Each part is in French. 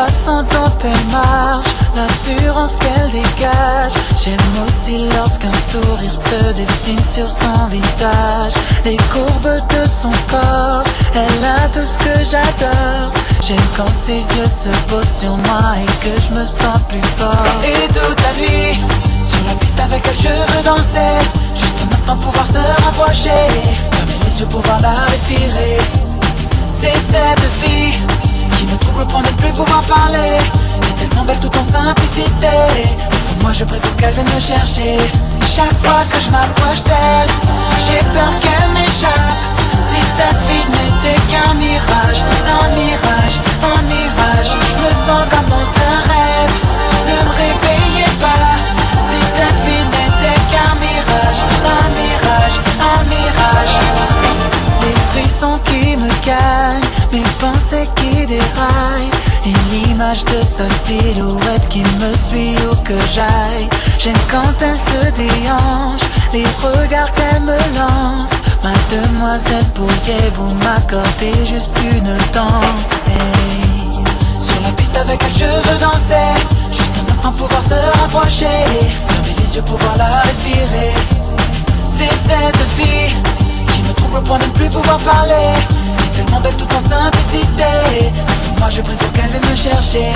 façon dont elle marche, l'assurance qu'elle dégage. J'aime aussi lorsqu'un sourire se dessine sur son visage. Les courbes de son corps, elle a tout ce que j'adore. J'aime quand ses yeux se posent sur moi et que je me sens plus fort. Et toute la nuit, sur la piste avec elle je veux danser. Juste un instant pouvoir se rapprocher, fermer les yeux pouvoir la respirer. C'est cette fille qui me trouble pour ne plus pouvoir parler. Elle est tellement belle tout en simplicité. Au fond de moi je prie pour qu'elle vienne me chercher. Chaque fois que je m'approche d'elle, j'ai peur qu'elle m'échappe. Si cette fille n'était qu'un mirage, un mirage, un mirage, je me sens comme dans un rêve. Ne me réveillez pas. Si cette fille n'était qu'un mirage, un mirage, un mirage. Les frissons qui me gagnent, mes pensées qui déraillent, et l'image de sa silhouette qui me suit où que j'aille. J'aime quand elle se déhanche, les regards qu'elle me lance. Mademoiselle, pourriez-vous m'accorder juste une danse? Hey. Sur la piste avec elle je veux danser, juste un instant pouvoir se rapprocher, fermer les yeux pouvoir la respirer. C'est cette fille qui me trouble pour ne plus pouvoir parler. Elle est tellement belle tout en simplicité. Au fond de moi je prie pour qu'elle vienne me chercher.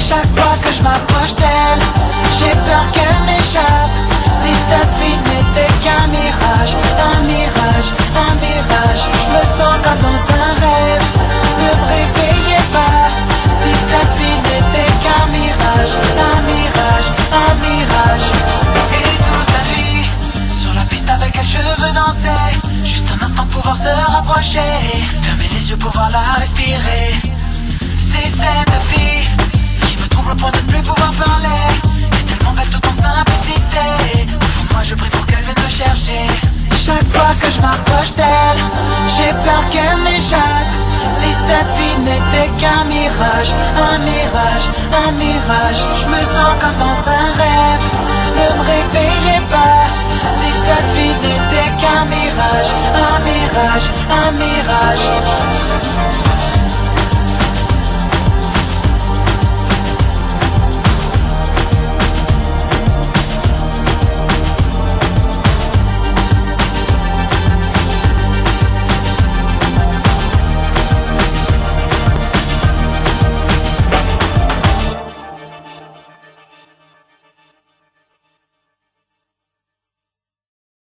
Chaque fois que je m'approche d'elle, j'ai peur qu'elle m'échappe. Si cette fille n'était qu'un mirage, un mirage, un mirage, je me sens comme dans un rêve. Ne me réveillez pas. Si cette fille n'était qu'un mirage, un mirage, un mirage. Et toute la nuit, sur la piste avec elle je veux danser. Juste un instant pouvoir se rapprocher, fermer les yeux pouvoir la respirer. C'est cette fille qui me trouble pour ne plus pouvoir parler. Elle est tellement belle tout en simplicité. Au fond de moi je prie pour qu'elle vienne me chercher. Chaque fois que je m'approche d'elle, j'ai peur qu'elle m'échappe. Si cette fille n'était qu'un mirage, un mirage, un mirage, je me sens comme dans un rêve. Ne me réveillez pas. Si cette fille n'était qu'un mirage, un mirage, un mirage.